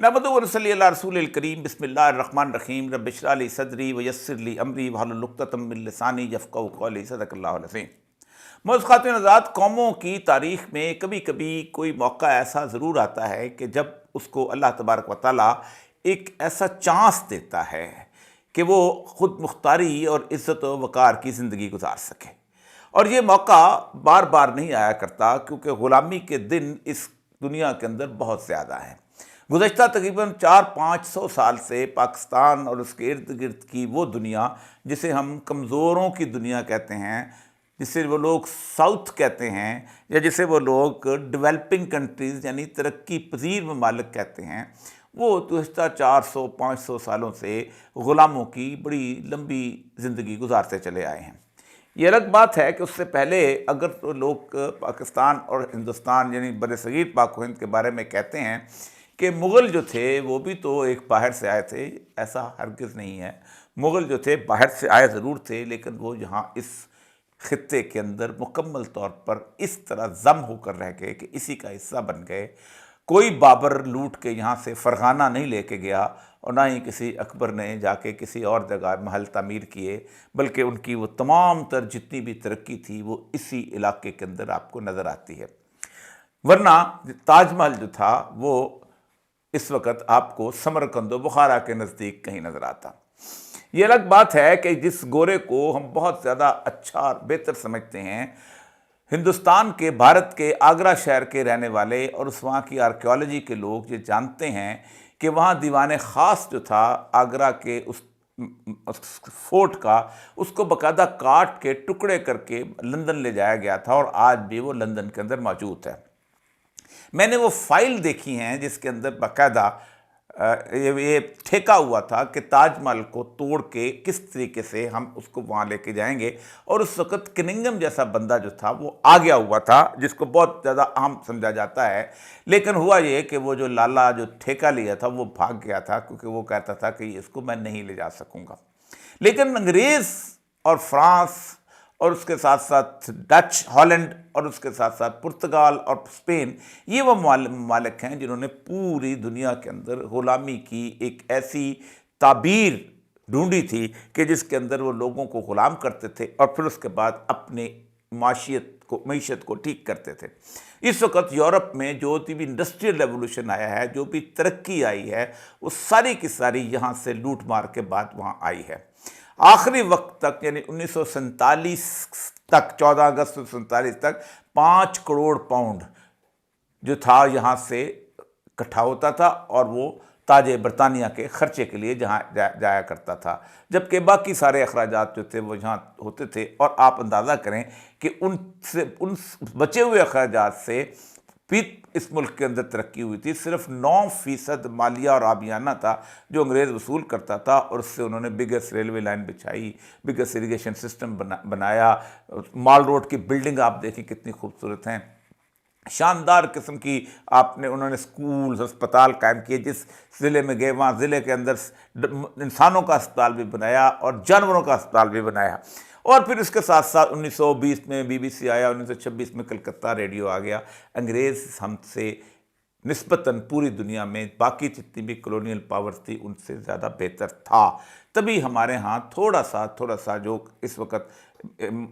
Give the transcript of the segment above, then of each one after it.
नहमदुहु व नसल्ली अला रसूलिल करीम बिस्मिल्लाहिर्रहमानिर्रहीम रब्बि इश्रह ली सदरी व यस्सिर ली अमरी वहलुल उक़दतम मिन लिसानी यफ़क़हू क़ौली सदक़ल्लाहुल अज़ीम। मौजूद ख़ातिन हज़रात, कौमों की तारीख़ में कभी कभी कोई मौका ऐसा ज़रूर आता है कि जब उसको अल्लाह तबारक व तआला एक ऐसा चांस देता है कि वो ख़ुद मुख्तारी और इज़्ज़त व वक़ार की ज़िंदगी गुजार सके। और ये मौका बार बार नहीं आया करता, क्योंकि ग़ुलामी के दिन इस दुनिया के अंदर बहुत ज़्यादा हैं। गुज़श्ता तकरीबन 400-500 साल से पाकिस्तान और उसके इर्द गिर्द की वो दुनिया जिसे हम कमज़ोरों की दुनिया कहते हैं, जिसे वो लोग साउथ कहते हैं, या जिसे वो लोग डेवलपिंग कंट्रीज़ यानी तरक्की पजीर ममालिक कहते हैं, वो गुज़श्ता 400-500 सालों से ग़ुलामों की बड़ी लंबी ज़िंदगी गुजारते चले आए हैं। ये अलग बात है कि उससे पहले अगर तो लोग पाकिस्तान और हिंदुस्तान यानी बरसगीर पाक व हिंद के बारे में कहते हैं कि मुग़ल जो थे वो भी तो एक बाहर से आए थे, ऐसा हरगिज़ नहीं है। मुग़ल जो थे बाहर से आए ज़रूर थे, लेकिन वो यहाँ इस ख़ित्ते के अंदर मुकम्मल तौर पर इस तरह ज़म होकर रह गए कि इसी का हिस्सा बन गए। कोई बाबर लूट के यहाँ से फ़रगाना नहीं लेके गया, और ना ही किसी अकबर ने जाके किसी और जगह महल तामीर किए, बल्कि उनकी वो तमाम तर जितनी भी तरक्की थी वो इसी इलाके के अंदर आपको नज़र आती है। वरना ताजमहल जो था वो इस वक्त आपको समरकंद व बुखारा के नज़दीक कहीं नज़र आता। ये अलग बात है कि जिस गोरे को हम बहुत ज़्यादा अच्छा और बेहतर समझते हैं, हिंदुस्तान के भारत के आगरा शहर के रहने वाले और उस वहाँ की आर्कियोलॉजी के लोग ये जानते हैं कि वहाँ दीवान ख़ास जो था आगरा के उस फोर्ट का, उसको बाकायदा काट के टुकड़े करके लंदन ले जाया गया था, और आज भी वो लंदन के अंदर मौजूद है। मैंने वो फाइल देखी हैं जिसके अंदर बाकायदा ये ठेका हुआ था कि ताजमहल को तोड़ के किस तरीके से हम उसको वहाँ लेके जाएंगे, और उस वक़्त कनिंघम जैसा बंदा जो था वो आ गया हुआ था, जिसको बहुत ज़्यादा अहम समझा जाता है। लेकिन हुआ ये कि वो जो लाला जो ठेका लिया था वो भाग गया था, क्योंकि वो कहता था कि इसको मैं नहीं ले जा सकूँगा। लेकिन अंग्रेज़ और फ्रांस और उसके साथ साथ डच, हॉलैंड और उसके साथ साथ पुर्तगाल और स्पेन, ये वो ममालिक हैं जिन्होंने पूरी दुनिया के अंदर ग़ुलामी की एक ऐसी ताबीर ढूंढी थी कि जिसके अंदर वो लोगों को ग़ुलाम करते थे और फिर उसके बाद अपने मीशत को ठीक करते थे। इस वक्त यूरोप में जो भी इंडस्ट्रियल रेवोल्यूशन आया है, जो भी तरक्की आई है, वो सारी की सारी यहाँ से लूट मार के बाद वहाँ आई है। आखिरी वक्त तक यानी 1947 तक, 14 अगस्त 1947 तक 5 करोड़ पाउंड जो था यहाँ से इकट्ठा होता था, और वो ताजे बरतानिया के ख़र्चे के लिए जहाँ जाया करता था, जबकि बाकी सारे अखराजात जो थे वो यहाँ होते थे। और आप अंदाज़ा करें कि उन बचे हुए अखराजात से भी इस मुल्क के अंदर तरक्की हुई थी। सिर्फ 9% मालिया और आबियाना था जो अंग्रेज़ वसूल करता था, और उससे उन्होंने बिगेस्ट रेलवे लाइन बिछाई, बिगेस्ट इरीगेशन सिस्टम बनाया। माल रोड की बिल्डिंग आप देखिए कितनी खूबसूरत हैं, शानदार किस्म की उन्होंने स्कूल अस्पताल कायम किए। जिस ज़िले में गए वहाँ ज़िले के अंदर इंसानों का अस्पताल भी बनाया और जानवरों का अस्पताल भी बनाया। और फिर इसके साथ साथ 1920 में BBC आया, 1926 में कलकत्ता रेडियो आ गया। अंग्रेज़ हमसे निस्बतन पूरी दुनिया में बाकी जितनी भी कॉलोनियल पावर्स थी उनसे ज़्यादा बेहतर था। तभी हमारे यहाँ थोड़ा सा जो इस वक्त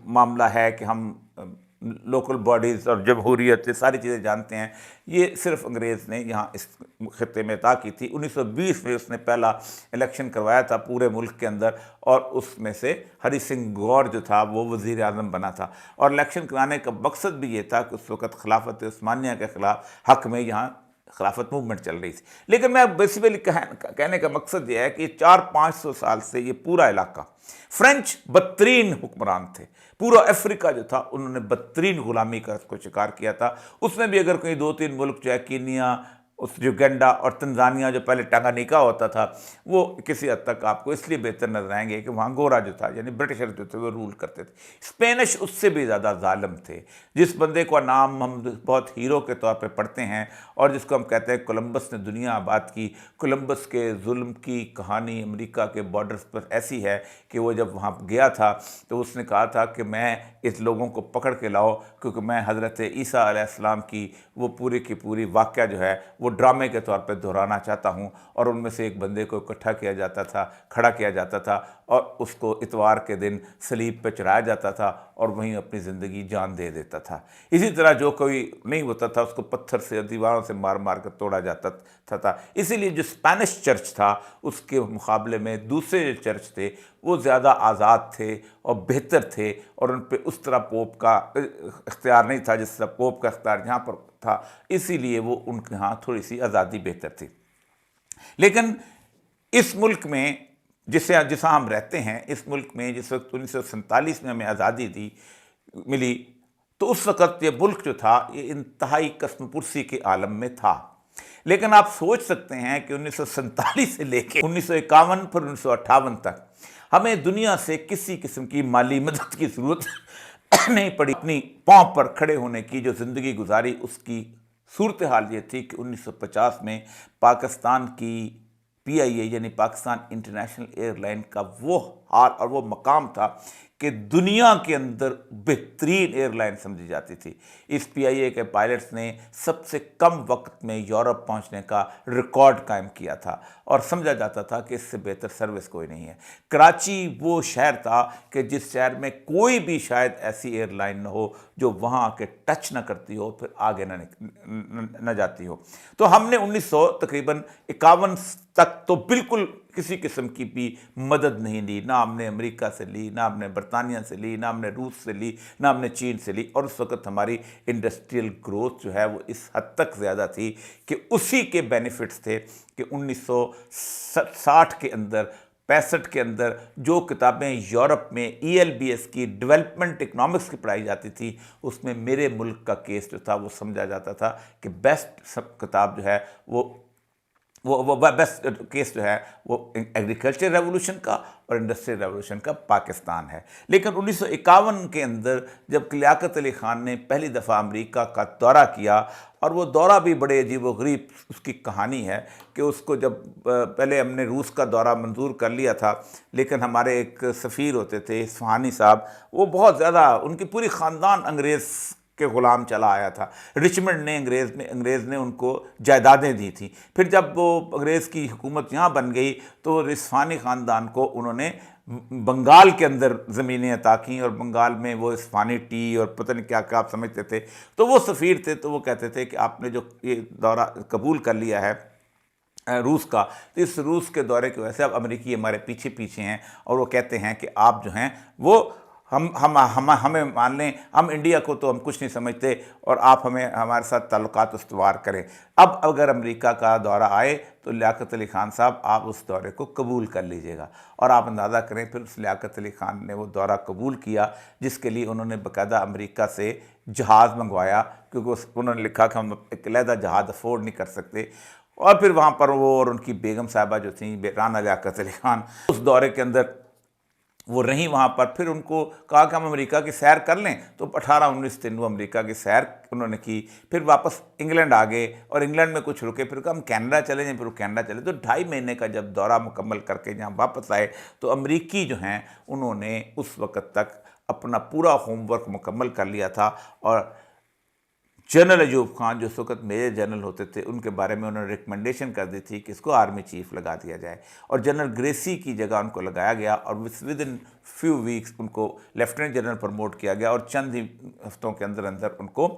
मामला है कि हम लोकल बॉडीज़ और जमहूरियत, ये सारी चीज़ें जानते हैं, ये सिर्फ अंग्रेज़ ने यहाँ इस खित्ते में अता की थी। 1920 में उसने पहला इलेक्शन करवाया था पूरे मुल्क के अंदर, और उसमें से हरी सिंह गौर जो था वो वज़ीर आज़म बना था। और इलेक्शन कराने का मकसद भी ये था कि उस वक़्त खिलाफत उस्मानिया के ख़िलाफ़ हक़ में यहाँ खिलाफत मूवमेंट चल रही थी। लेकिन मैं बेसिकली कहने का मकसद ये है कि 400-500 साल से ये पूरा इलाका फ्रेंच बदतरीन हुक्मरान थे। पूरा अफ्रीका जो था उन्होंने बदतरीन ग़ुलामी का उसको शिकार किया था। उसमें भी अगर कोई 2-3 मुल्क चाहे कीनिया, उस युगांडा और तंजानिया जो पहले टांगानिका होता था, वो किसी हद तक आपको इसलिए बेहतर नजर आएंगे कि वहाँ गोरा जो था यानी ब्रिटिशर जो थे वो रूल करते थे। स्पेनिश उससे भी ज़्यादा जालिम थे। जिस बंदे का नाम हम बहुत हीरो के तौर पे पढ़ते हैं और जिसको हम कहते हैं कोलंबस ने दुनिया आबाद की, कोलंबस के जुल्म की कहानी अमेरिका के बॉर्डर्स पर ऐसी है कि वो जब वहाँ गया था तो उसने कहा था कि मैं इस लोगों को पकड़ के लाओ, क्योंकि मैं हज़रत ईसा अलैहिस्सलाम की वो पूरी की पूरी वाक़या जो है वो ड्रामे के तौर पे दोहराना चाहता हूँ। और उनमें से एक बंदे को इकट्ठा किया जाता था, खड़ा किया जाता था और उसको इतवार के दिन सलीब पे चढ़ाया जाता था और वहीं अपनी ज़िंदगी जान दे देता था। इसी तरह जो कोई नहीं होता था उसको पत्थर से, दीवारों से मार मार कर तोड़ा जाता था। इसीलिए जो स्पेनिश चर्च था उसके मुकाबले में दूसरे जो चर्च थे वो ज़्यादा आज़ाद थे और बेहतर थे, और उन पर उस तरह पोप का इख्तियार नहीं था जिस तरह पोप का इख्तियार यहाँ पर था। इसीलिए वो उनके यहाँ थोड़ी सी आज़ादी बेहतर थी। लेकिन इस मुल्क में जिसे हम रहते हैं, इस मुल्क में जिस वक्त 1947 में हमें आज़ादी मिली, तो उस वक़्त ये मुल्क जो था ये इंतहाई कस्मपुरसी के आलम में था। लेकिन आप सोच सकते हैं कि 1947 से लेकर 1951 फिर 1958 तक हमें दुनिया से किसी किस्म की माली मदद की ज़रूरत नहीं पड़ी। अपनी पाँव पर खड़े होने की जो ज़िंदगी गुजारी, उसकी सूरत हाल ये थी कि 1950 में पाकिस्तान की PIA यानी पाकिस्तान इंटरनेशनल एयरलाइन का वो हाल और वो मकाम था कि दुनिया के अंदर बेहतरीन एयरलाइन समझी जाती थी। इस PIA के पायलट्स ने सबसे कम वक्त में यूरोप पहुंचने का रिकॉर्ड कायम किया था और समझा जाता था कि इससे बेहतर सर्विस कोई नहीं है। कराची वो शहर था कि जिस शहर में कोई भी शायद ऐसी एयरलाइन न हो जो वहाँ आके टच न करती हो, फिर आगे न जाती हो। तो हमने 1900 तकरीबन 51 तक तो बिल्कुल किसी किस्म की भी मदद नहीं ली, ना हमने अमेरिका से ली, ना हमने बरतानिया से ली, ना हमने रूस से ली, ना हमने चीन से ली। और उस वक़्त हमारी इंडस्ट्रियल ग्रोथ जो है वो इस हद तक ज़्यादा थी कि उसी के बेनिफिट्स थे कि 1960 के अंदर 65 के अंदर जो किताबें यूरोप में ELBS की डेवलपमेंट इकनॉमिक्स की पढ़ाई जाती थी, उसमें मेरे मुल्क का केस जो था वो समझा जाता था कि बेस्ट सब किताब जो है वो बेस्ट केस जो है वो एग्रीकल्चर रेवोल्यूशन का और इंडस्ट्रियल रेवोल्यूशन का पाकिस्तान है। लेकिन 1951 के अंदर जब लियाकत अली ख़ान ने पहली दफ़ा अमेरिका का दौरा किया, और वो दौरा भी बड़े अजीब व गरीब उसकी कहानी है कि उसको जब पहले हमने रूस का दौरा मंजूर कर लिया था, लेकिन हमारे एक सफ़ीर होते थे इस्फहानी साहब, वो बहुत ज़्यादा, उनकी पूरी ख़ानदान अंग्रेज़ के ग़ुलाम चला आया था। रिचमंड ने अंग्रेज़ ने उनको जायदादें दी थी। फिर जब वो अंग्रेज़ की हुकूमत यहाँ बन गई तो इस्फहानी ख़ानदान को उन्होंने बंगाल के अंदर ज़मीनें अता की, और बंगाल में वो इस्फहानी टी और पता नहीं क्या क्या आप समझते थे। तो वो सफ़ीर थे, तो वो कहते थे कि आपने जो ये दौरा कबूल कर लिया है रूस का, तो इस रूस के दौरे की वजह से अब अमेरिकी हमारे पीछे पीछे हैं, और वो कहते हैं कि आप जो हैं वो हमें मान लें, हम इंडिया को तो हम कुछ नहीं समझते और आप हमारे साथ ताल्लुकात उस्तवार करें। अब अगर अमेरिका का दौरा आए तो लियाकत अली ख़ान साहब आप उस दौरे को कबूल कर लीजिएगा। और आप अंदाज़ा करें, फिर उस लियाकत अली ख़ान ने वो दौरा कबूल किया, जिसके लिए उन्होंने बाकायदा अमेरिका से जहाज़ मंगवाया, क्योंकि उन्होंने लिखा कि हम एक अलहदा जहाज़ अफोर्ड नहीं कर सकते। और फिर वहाँ पर वो और उनकी बेगम साहिबा जो थी राना लियाकत अली ख़ान, उस दौरे के अंदर वो रहीं वहाँ पर। फिर उनको कहा कि हम अमेरिका की सैर कर लें, तो 18-19 दिन वो अमेरिका की सैर उन्होंने की। फिर वापस इंग्लैंड आ गए और इंग्लैंड में कुछ रुके, फिर कहा हम कनाडा चले जाएँ, फिर वो कनाडा चले। तो 2.5 महीने का जब दौरा मुकम्मल करके यहाँ वापस आए, तो अमरीकी जो हैं उन्होंने उस वक़्त तक अपना पूरा होमवर्क मुकम्मल कर लिया था। और जनरल अयूब खान जो उस वक्त मेजर जनरल होते थे, उनके बारे में उन्होंने रिकमेंडेशन कर दी थी कि इसको आर्मी चीफ लगा दिया जाए, और जनरल ग्रेसी की जगह उनको लगाया गया, और विद इन फ्यू वीक्स उनको लेफ्टिनेंट जनरल प्रमोट किया गया, और चंद ही हफ्तों के अंदर अंदर उनको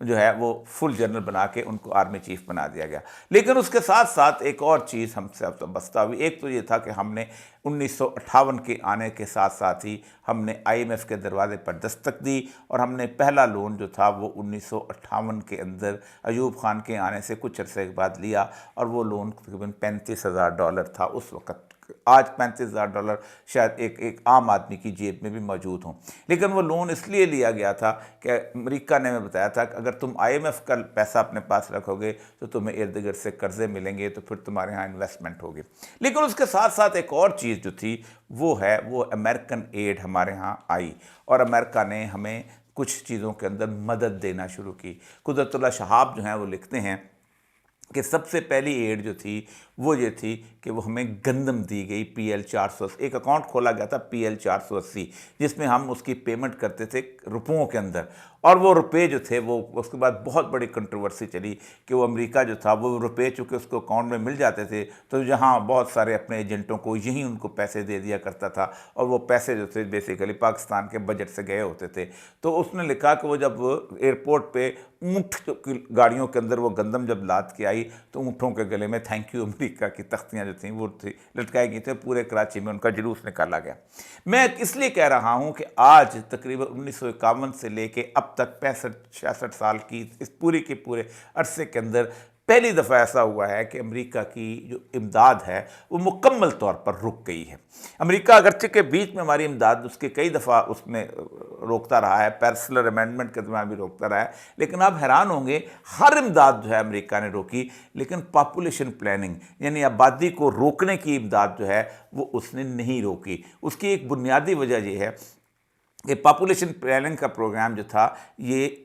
जो है वो फुल जनरल बना के उनको आर्मी चीफ बना दिया गया। लेकिन उसके साथ साथ एक और चीज़ हमसे अब बस्ता हुई। एक तो ये था कि हमने 1958 के आने के साथ साथ ही हमने IMF के दरवाजे पर दस्तक दी, और हमने पहला लोन जो था वो 1958 के अंदर अयूब खान के आने से कुछ अरसे के बाद लिया, और वो लोन तकरीबन $35,000 था उस वक़्त। आज $35,000 शायद एक आम आदमी की जेब में भी मौजूद हों। लेकिन वो लोन इसलिए लिया गया था कि अमेरिका ने हमें बताया था कि अगर तुम IMF का पैसा अपने पास रखोगे तो तुम्हें इर्द गिर्द से कर्जे मिलेंगे, तो फिर तुम्हारे यहाँ इन्वेस्टमेंट होगी। लेकिन उसके साथ साथ एक और चीज़ जो थी वो अमेरिकन एड हमारे यहाँ आई, और अमेरिका ने हमें कुछ चीज़ों के अंदर मदद देना शुरू की। कुदरतुल्लाह शहाब जो हैं वो लिखते हैं कि सबसे पहली एड जो थी वो ये थी कि वो हमें गंदम दी गई PL 480। एक अकाउंट खोला गया था PL 480, जिसमें हम उसकी पेमेंट करते थे रुपयों के अंदर, और वो रुपए जो थे वो उसके बाद बहुत बड़ी कंट्रोवर्सी चली कि वो अमेरिका जो था वो रुपए चूँकि उसको अकाउंट में मिल जाते थे तो जहाँ बहुत सारे अपने एजेंटों को यहीं उनको पैसे दे दिया करता था और वो पैसे जो थे बेसिकली पाकिस्तान के बजट से गए होते थे। तो उसने लिखा कि वो जब एयरपोर्ट पे ऊँट की गाड़ियों के अंदर वो गंदम जब लाद के आई तो ऊँटों के गले में थैंक यू अमेरिका की तख्तियाँ जो थी वो थी लटकाई गई थी, पूरे कराची में उनका जुलूस निकाला गया। मैं इसलिए कह रहा हूँ कि आज तकरीबन 1951 से लेके अब तक 65-66 साल की इस पूरे के पूरे अरसे के अंदर पहली दफ़ा ऐसा हुआ है कि अमेरिका की जो इमदाद है वो मुकम्मल तौर पर रुक गई है। अमेरिका अगरचे के बीच में हमारी इमदाद उसके कई दफ़ा उसने रोकता रहा है, पैरिस अमेंडमेंट के दौरान भी रोकता रहा है, लेकिन आप हैरान होंगे हर इमदाद जो है अमेरिका ने रोकी, लेकिन पॉपुलेशन प्लानिंग यानी आबादी को रोकने की इमदाद जो है वो उसने नहीं रोकी। उसकी एक बुनियादी वजह ये है कि पॉपुलेशन प्लानिंग का प्रोग्राम जो था ये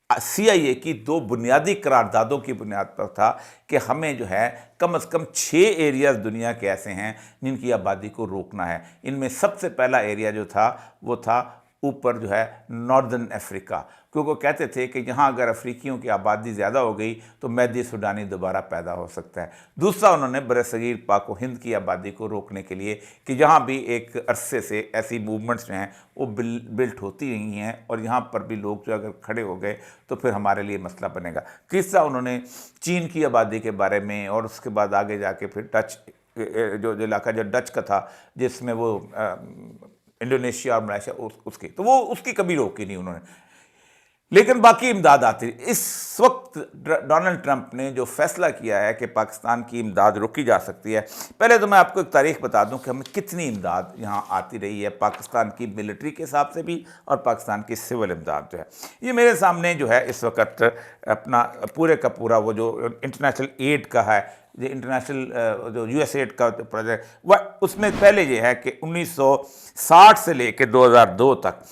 CIA की दो बुनियादी करारदादों की बुनियाद पर था कि हमें जो है कम से कम 6 एरियाज दुनिया के ऐसे हैं जिनकी आबादी को रोकना है। इनमें सबसे पहला एरिया जो था वो था ऊपर जो है नॉर्दर्न अफ्रीका, क्योंकि वो कहते थे कि यहाँ अगर अफ्रीकियों की आबादी ज़्यादा हो गई तो मैदी सूडानी दोबारा पैदा हो सकता है। दूसरा उन्होंने बरसगीर पाक व हिंद की आबादी को रोकने के लिए कि जहाँ भी एक अरसे से ऐसी मूवमेंट्स जो हैं वो बिल्ट होती रही हैं और यहाँ पर भी लोग जो अगर खड़े हो गए तो फिर हमारे लिए मसला बनेगा। तीसरा उन्होंने चीन की आबादी के बारे में और उसके बाद आगे जाके फिर डच जो इलाका जो डच का था जिसमें वो इंडोनेशिया और मलेशिया उसकी तो वो उसकी कभी रोकी नहीं उन्होंने, लेकिन बाकी इमदाद आती। इस वक्त डोनाल्ड ट्रंप ने जो फैसला किया है कि पाकिस्तान की इमदाद रोकी जा सकती है, पहले तो मैं आपको एक तारीख बता दूं कि हमें कितनी इमदाद यहाँ आती रही है पाकिस्तान की मिलिट्री के हिसाब से भी और पाकिस्तान की सिविल इमदाद जो है। ये मेरे सामने जो है इस वक्त अपना पूरे का पूरा वो जो इंटरनेशनल एड का है, जो इंटरनेशनल जो US एड का प्रोजेक्ट वह उसमें पहले ये है कि 1960 से लेकर 2002 तक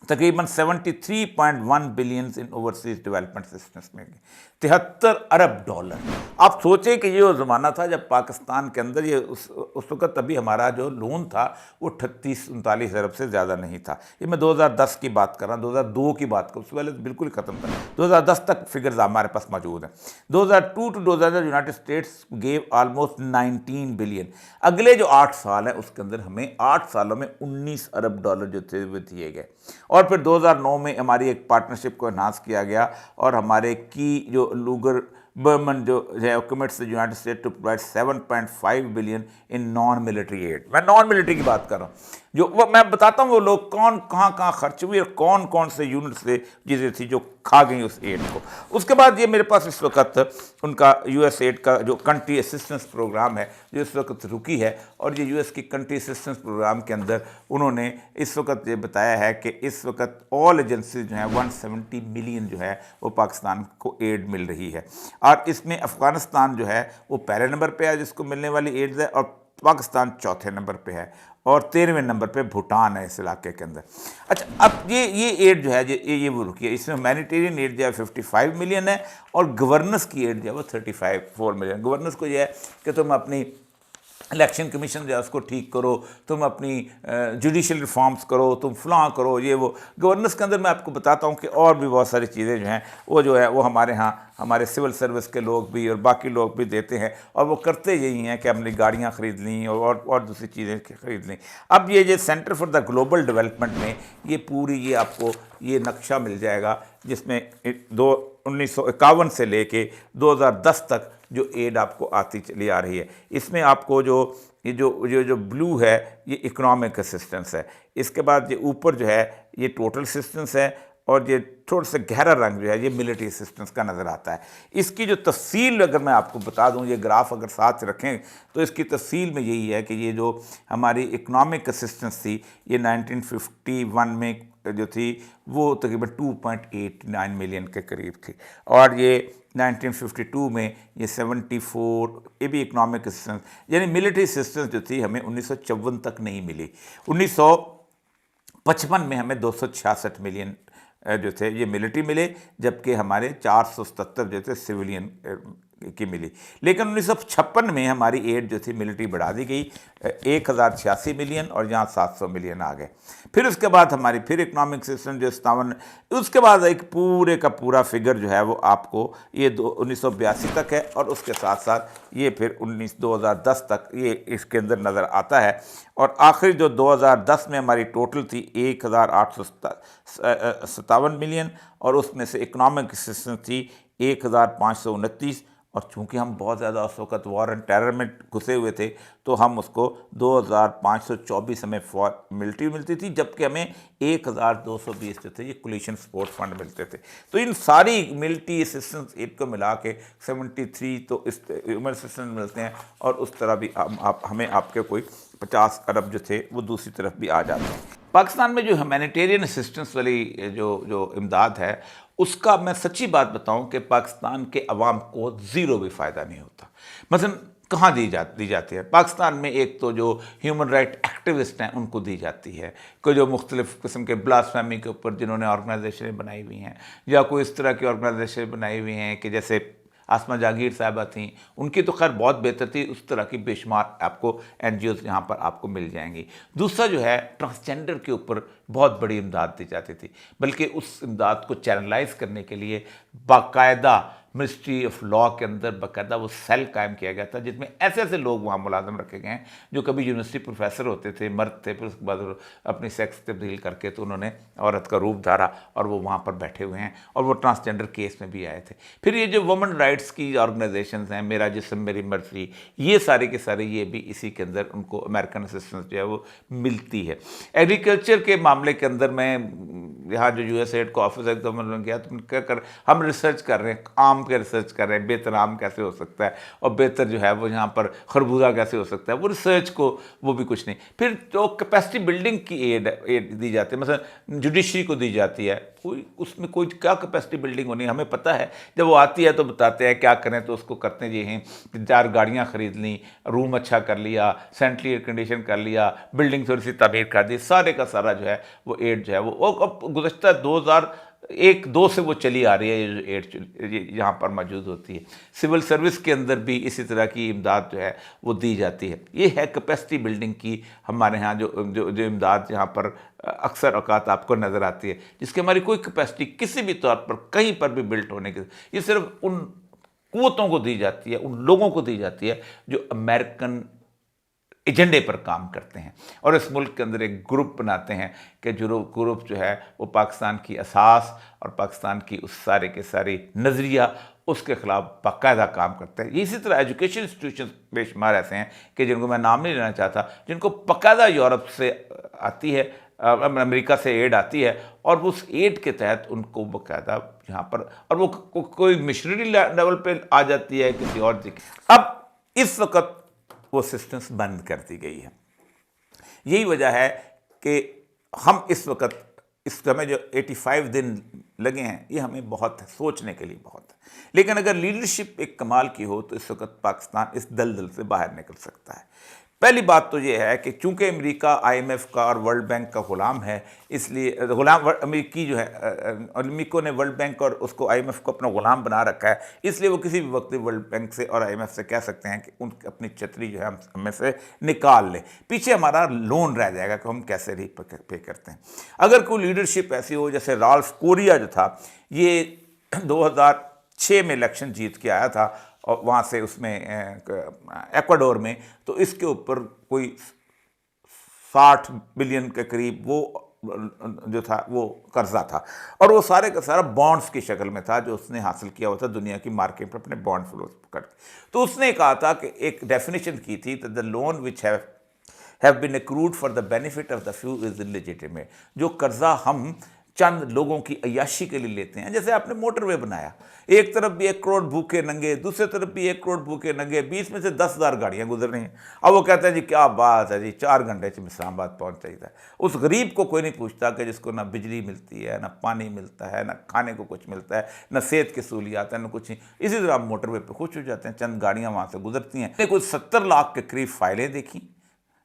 तकरीबन 73.1 billion in overseas development assistance में 73 अरब डॉलर। आप सोचें कि ये वो ज़माना था जब पाकिस्तान के अंदर ये उस वक्त अभी हमारा जो लोन था वो 38-39 अरब से ज़्यादा नहीं था। ये मैं 2010 की बात कर रहा हूँ, 2002 की बात कर, उससे पहले तो बिल्कुल ख़त्म था। 2010 तक फिगर्स हमारे पास मौजूद हैं। 2002 to 2000 United States gave almost 19 billion. अगले जो 8 साल हैं उसके अंदर हमें 8 सालों में 19 अरब डॉलर जो थे वो दिए गए। और फिर 2009 में हमारी एक पार्टनरशिप को एनहांस किया गया और हमारे की जो लूगर बर्मन जो है commits the United States to provide 7.5 billion in non military aid. मैं नॉन मिलिट्री की बात कर रहा हूँ, जो वो मैं बताता हूँ वो लोग कौन कहाँ खर्च हुई और कौन कौन से यूनिट से चीज़ें थी जो खा गई उस एड को। उसके बाद ये मेरे पास इस वक्त उनका US एड का जो कंट्री असिस्टेंस प्रोग्राम है जो इस वक्त रुकी है, और ये US की कंट्री असिस्टेंस प्रोग्राम के अंदर उन्होंने इस वक्त ये बताया है कि इस वक्त ऑल एजेंसी जो हैं 170 मिलियन जो है वो पाकिस्तान को एड मिल रही है। और इसमें अफ़गानिस्तान जो है वो पहले नंबर पे है जिसको मिलने वाली एड है, और पाकिस्तान चौथे नंबर पे है, और 13वें नंबर पे भूटान है इस इलाके के अंदर। अच्छा, अब ये एड जो है ये वो रुकी है। इसमें ह्यूमैनिटेरियन एड जो है 55 मिलियन है और गवर्नेंस की एड जो है वो 4 मिलियन। गवर्नेंस को ये है कि तुम अपनी इलेक्शन कमीशन जो है उसको ठीक करो, तुम अपनी जुडिशल रिफॉर्म्स करो, तुम फलां करो, ये वो। गवर्नेंस के अंदर मैं आपको बताता हूँ कि और भी बहुत सारी चीज़ें जो हैं वो हमारे यहाँ हमारे सिविल सर्विस के लोग भी और बाकी लोग भी देते हैं, और वो करते यही हैं कि हमने गाड़ियाँ ख़रीद लीं और दूसरी चीज़ें खरीद लीं। अब ये centre for the global development में ये पूरी ये आपको ये नक्शा मिल जाएगा जिसमें 1951 से लेके 2010 तक जो एड आपको आती चली आ रही है। इसमें आपको जो ब्लू है ये इकोनॉमिक असिस्टेंस है, इसके बाद ये ऊपर जो है ये टोटल असिस्टेंस है, और ये थोड़ा सा गहरा रंग जो है ये मिलिट्री असिस्टेंस का नज़र आता है। इसकी जो तफसील अगर मैं आपको बता दूं, ये ग्राफ अगर साथ रखें तो इसकी तफसील में यही है कि ये जो हमारी इकोनॉमिक असिस्टेंस थी ये 1951 में जो थी वो तकरीबन 2.89 मिलियन के करीब थी, और ये 1952 में ये 74, ये भी इकोनॉमिक असिस्टेंस यानी मिलिट्री असिस्टेंस जो थी हमें 1954 तक नहीं मिली। 1955 में हमें 266 मिलियन जो थे ये मिलिट्री मिले, जबकि हमारे 477 जो थे सिविलियन की मिली। लेकिन 1956 में हमारी एड जो थी मिलिट्री बढ़ा दी गई, 1086 मिलियन, और यहाँ 700 मिलियन आ गए। फिर उसके बाद हमारी फिर इकोनॉमिक सिस्टम जो 57, उसके बाद एक पूरे का पूरा फिगर जो है वो आपको ये 1982 तक है, और उसके साथ साथ ये फिर 2010 तक ये इसके अंदर नज़र आता है। और आखिरी जो 2010 में हमारी टोटल थी 1857 मिलियन, और उसमें से इकोनॉमिक असिस्टेंस थी 1529। और चूंकि हम बहुत ज़्यादा उस वक्त वॉर एंड टेरर में घुसे हुए थे, तो हम उसको 2524 हमें फॉर मिलिट्री मिलती थी, जबकि हमें 1220 जो थे ये कोलिशन सपोर्ट फंड मिलते थे। तो इन सारी मिलिट्री असिस्टेंस एड को मिला के 73 तो इस ह्यूमन असिस्टेंस मिलते हैं, और उस तरह भी हमें आपके कोई 50 अरब जो थे वो दूसरी तरफ भी आ जाते हैं। पाकिस्तान में जो ह्यूमैनिटेरियन असिस्टेंस वाली जो इमदाद है, उसका मैं सच्ची बात बताऊं कि पाकिस्तान के अवाम को ज़ीरो भी फ़ायदा नहीं होता। मसलन कहाँ दी जाती है पाकिस्तान में? एक तो जो ह्यूमन राइट एक्टिविस्ट हैं उनको दी जाती है, कोई जो मुख्तलिफ़ किस्म के ब्लास्फेमी के ऊपर जिन्होंने ऑर्गेनाइजेशनें बनाई हुई हैं, या कोई इस तरह की ऑर्गेनाइजेशन बनाई हुई हैं कि जैसे आसमा जागीर साहबा थी, उनकी तो खैर बहुत बेहतर थी, उस तरह की बेशुमार आपको NGOs यहाँ पर आपको मिल जाएंगी। दूसरा जो है ट्रांसजेंडर के ऊपर बहुत बड़ी इमदाद दी जाती थी, बल्कि उस इमदाद को चैनलाइज करने के लिए बाकायदा मिनिस्ट्री ऑफ लॉ के अंदर बाकायदा वो सेल कायम किया गया था, जिसमें ऐसे ऐसे लोग वहाँ मुलाजम रखे गए हैं जो कभी यूनिवर्सिटी प्रोफेसर होते थे, मर्द थे, फिर उसके बाद अपनी सेक्स तब्दील करके तो उन्होंने औरत का रूप धारा, और वो वहाँ पर बैठे हुए हैं, और वो ट्रांसजेंडर केस में भी आए थे। फिर ये जो वुमेन राइट्स की ऑर्गेनाइजेशन हैं, मेरा जिस्म मेरी मर्जी, ये सारे के सारे ये भी इसी के अंदर उनको अमेरिकन असिस्टेंस जो है वो मिलती है। एग्रीकल्चर के मामले के अंदर मैं यहाँ जो USAID का ऑफिस है, तो मैंने गया तो क्या कर, हम रिसर्च कर रहे हैं, आम के रिसर्च कर रहे हैं, बेहतर आम कैसे हो सकता है, और बेहतर जो है वो यहाँ पर खरबूजा कैसे हो सकता है, वो रिसर्च को वो भी कुछ नहीं। फिर जो कैपेसिटी बिल्डिंग की एड दी जाती है, मतलब जुडिशरी को दी जाती है, कोई उसमें कोई क्या कैपेसिटी बिल्डिंग होनी है हमें पता है, जब वो आती है तो बताते हैं क्या करें, तो उसको करते हैं, ये हैं 4 गाड़ियाँ खरीद ली, रूम अच्छा कर लिया, सेंट्रल एयर कंडीशन कर लिया, बिल्डिंग थोड़ी सी तमीर कर दी, सारे का सारा जो है वो एड जो है वो अब गुज़श्ता 2001-2 से वो चली आ रही है, ये जो एड यहाँ पर मौजूद होती है। सिविल सर्विस के अंदर भी इसी तरह की इमदाद जो है वो दी जाती है। ये है कैपेसिटी बिल्डिंग की हमारे यहाँ जो इमदाद यहाँ पर अक्सर औकात आपको नज़र आती है, जिसकी हमारी कोई कैपेसिटी किसी भी तौर पर कहीं पर भी बिल्ट होने की, ये सिर्फ उन कुव्वतों को दी जाती है, उन लोगों को दी जाती है जो अमेरिकन एजेंडे पर काम करते हैं, और इस मुल्क के अंदर एक ग्रुप बनाते हैं कि जो ग्रुप जो है वो पाकिस्तान की असास और पाकिस्तान की उस सारे के सारी नज़रिया उसके ख़िलाफ़ बाकायदा काम करते हैं। इसी तरह एजुकेशन इंस्टीट्यूशन बेशुमार ऐसे हैं कि जिनको मैं नाम नहीं लेना चाहता, जिनको बाकायदा यूरोप से आती है, अमेरिका से एड आती है, और उस एड के तहत उनको बाकायदा यहाँ पर, और वो कोई मिशनरी लेवल पे आ जाती है किसी और जगह। अब इस वक्त वो असिस्टेंस बंद कर दी गई है। यही वजह है कि हम इस वक्त इस समय जो 85 दिन लगे हैं, ये हमें बहुत सोचने के लिए बहुत है। लेकिन अगर लीडरशिप एक कमाल की हो तो इस वक्त पाकिस्तान इस दलदल से बाहर निकल सकता है। पहली बात तो ये है कि चूंकि अमेरिका IMF का और वर्ल्ड बैंक का ग़ुलाम है, इसलिए ग़ुलाम अमेरिकी जो है, अमेरिका ने वर्ल्ड बैंक और उसको IMF को अपना ग़ुलाम बना रखा है, इसलिए वो किसी भी वक्त वर्ल्ड बैंक से और IMF से कह सकते हैं कि उनकी अपनी छतरी जो है हम हमें से निकाल ले, पीछे हमारा लोन रह जाएगा कि हम कैसे पे करते हैं। अगर कोई लीडरशिप ऐसी हो, जैसे राल्फ कोरिया जो था, ये 2006 में इलेक्शन जीत के आया था, और वहाँ से उसमें एक्वाडोर में, तो इसके ऊपर कोई 60 बिलियन के करीब वो जो था वो कर्जा था, और वो सारे का सारा बॉन्ड्स की शक्ल में था जो उसने हासिल किया हुआ था दुनिया की मार्केट पर अपने बॉन्ड फ्लो कर। तो उसने कहा था कि एक डेफिनेशन की थी, the loan which have been accrued for the benefit of the few is illegitimate. जो कर्जा हम चंद लोगों की अय्याशी के लिए लेते हैं, जैसे आपने मोटरवे बनाया, एक तरफ भी 1 करोड़ भूखे नंगे, दूसरे तरफ भी 1 करोड़ भूखे नंगे, 20 में से 10,000 गाड़ियां गुजर रही हैं। अब वो कहते हैं जी क्या बात है जी, 4 घंटे से इस्लामाबाद पहुंच जाता है। उस गरीब को कोई नहीं पूछता कि जिसको ना बिजली मिलती है, ना पानी मिलता है, ना खाने को कुछ मिलता है, ना सेहत की सहूलियात है, ना कुछ नहीं। इसी तरह आप मोटरवे पर खुश हो जाते हैं, चंद गाड़ियाँ वहाँ से गुजरती हैं। कुछ 70 लाख के करीब फाइलें देखी,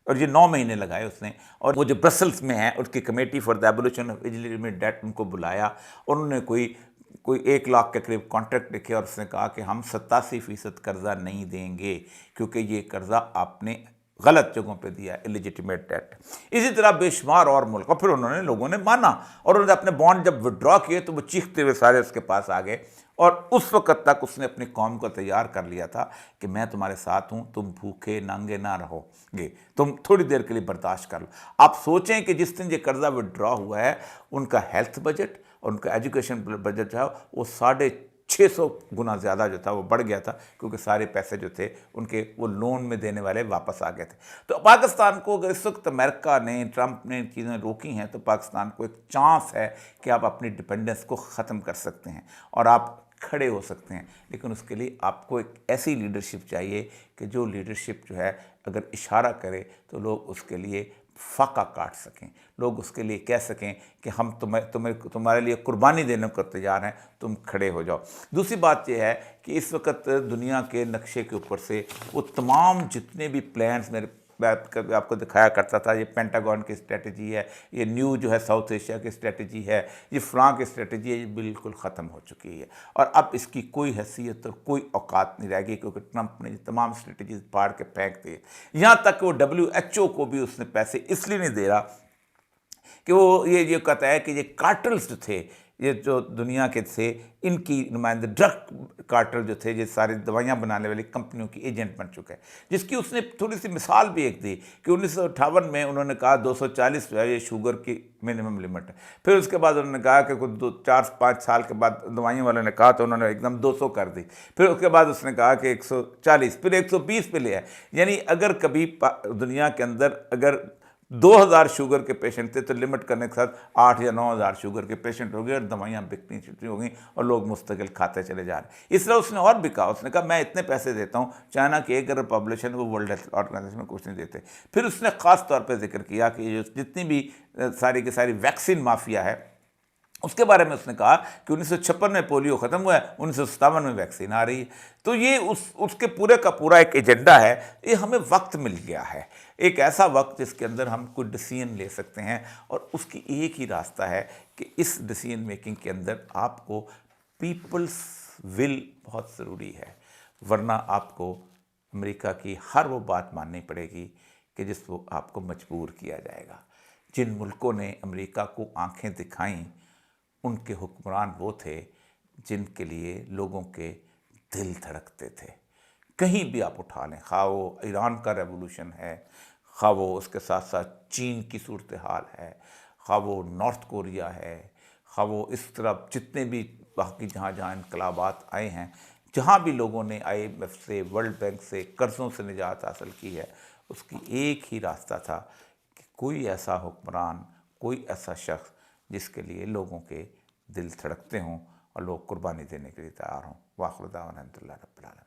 और ये 9 महीने लगाए उसने। और वो जो ब्रसल्स में है, उसकी committee for the abolition of illegitimate debt, उनको बुलाया, और उन्होंने कोई कोई 1 लाख के करीब कॉन्ट्रैक्ट लिखे और उसने कहा कि हम 87% कर्जा नहीं देंगे क्योंकि ये कर्जा आपने गलत जगहों पे दिया, इलिजिटिमेट डेट। इसी तरह बेशुमार और मुल्क, और फिर उन्होंने, लोगों ने माना और उन्होंने अपने बॉन्ड जब विड्रॉ किए तो वो चीखते हुए सारे उसके पास आ गए। और उस वक्त तक उसने अपनी कौम को तैयार कर लिया था कि मैं तुम्हारे साथ हूँ, तुम भूखे नंगे ना रहोगे, तुम थोड़ी देर के लिए बर्दाश्त कर लो। आप सोचें कि जिस दिन ये कर्जा विड्रॉ हुआ है, उनका हेल्थ बजट और उनका एजुकेशन बजट जो है वो 650 गुना ज़्यादा जो था वो बढ़ गया था, क्योंकि सारे पैसे जो थे उनके वो लोन में देने वाले वापस आ गए थे। तो पाकिस्तान को अगर इस वक्त अमेरिका ने, ट्रंप ने चीज़ें रोकी हैं, तो पाकिस्तान को एक चांस है कि आप अपनी डिपेंडेंस को ख़त्म कर सकते हैं और आप खड़े हो सकते हैं। लेकिन उसके लिए आपको एक ऐसी लीडरशिप चाहिए कि जो लीडरशिप जो है अगर इशारा करे तो लोग उसके लिए फाका काट सकें, लोग उसके लिए कह सकें कि हम तुम्हारे लिए कुर्बानी देने को तैयार हैं, तुम खड़े हो जाओ। दूसरी बात यह है कि इस वक्त दुनिया के नक्शे के ऊपर से वो तमाम जितने भी प्लान्स, मेरे कभी आपको दिखाया करता था, ये पेंटागन की स्ट्रेटजी है, ये न्यू जो है साउथ एशिया की स्ट्रेटजी है, ये फ्रांस की स्ट्रेटजी है, ये बिल्कुल ख़त्म हो चुकी है और अब इसकी कोई हैसियत और कोई औकात नहीं रहेगी, क्योंकि ट्रंप ने ये तमाम स्ट्रेटजीज फाड़ के फेंक दी। यहाँ तक वो WHO को भी उसने पैसे इसलिए नहीं दे रहा कि वो ये कहता है कि ये कार्टल्स जो थे, ये जो दुनिया के थे, इनकी नुमाइंदे ड्रग कार्टल जो थे, ये सारी दवाइयाँ बनाने वाली कंपनियों की एजेंट बन चुके हैं। जिसकी उसने थोड़ी सी मिसाल भी एक दी कि 1958 में उन्होंने कहा 240 जो है ये शुगर की मिनिमम लिमिट है। फिर उसके बाद उन्होंने कहा कि कुछ 4-5 साल के बाद दवाइयों वालों ने कहा तो उन्होंने एकदम 200 कर दी। फिर उसके बाद उसने कहा कि 140, फिर 120 पे लिया। यानी अगर कभी दुनिया के अंदर अगर 2000 शुगर के पेशेंट थे तो लिमिट करने के साथ 8 या 9000 शुगर के पेशेंट हो गए और दवाइयाँ बिकनी शुरू हो गई और लोग मुस्तकिल खाते चले जा रहे। इसलिए उसने और भी कहा, उसने कहा मैं इतने पैसे देता हूँ, चाइना की 1 अरब पॉपुलेशन, वो वर्ल्ड हेल्थ ऑर्गेनाइजेशन में कुछ नहीं देते। फिर उसने ख़ास तौर पर जिक्र किया कि जितनी भी सारी की सारी वैक्सीन माफिया है, उसके बारे में उसने कहा कि 1956 में पोलियो ख़त्म हुआ है, 1957 में वैक्सीन आ रही है। तो ये उसके पूरे का पूरा एक एजेंडा है। ये हमें वक्त मिल गया है, एक ऐसा वक्त जिसके अंदर हम कुछ डिसीजन ले सकते हैं और उसकी एक ही रास्ता है कि इस डिसीजन मेकिंग के अंदर आपको पीपल्स विल बहुत ज़रूरी है, वरना आपको अमेरिका की हर वो बात माननी पड़ेगी कि जिसको आपको मजबूर किया जाएगा। जिन मुल्कों ने अमेरिका को आंखें दिखाईं, उनके हुक्मरान वो थे जिनके लिए लोगों के दिल धड़कते थे। कहीं भी आप उठा लें, खा वो ईरान का रेवोल्यूशन है, खा वो उसके साथ साथ चीन की सूरत हाल है, खा वो नॉर्थ कोरिया है, खा वो इस तरह जितने भी बाकी जहाँ जहाँ इनकलाबात आए हैं, जहाँ भी लोगों ने IMF से, वर्ल्ड बैंक से, कर्ज़ों से निजात हासिल की है, उसकी एक ही रास्ता था कि कोई ऐसा हुक्मरान, कोई ऐसा शख्स जिसके लिए लोगों के दिल धड़कते हों और लोग कुर्बानी देने के लिए तैयार हों। वाखिर दावाना अल्हम्दुलिल्लाह रब्बिल आलमीन।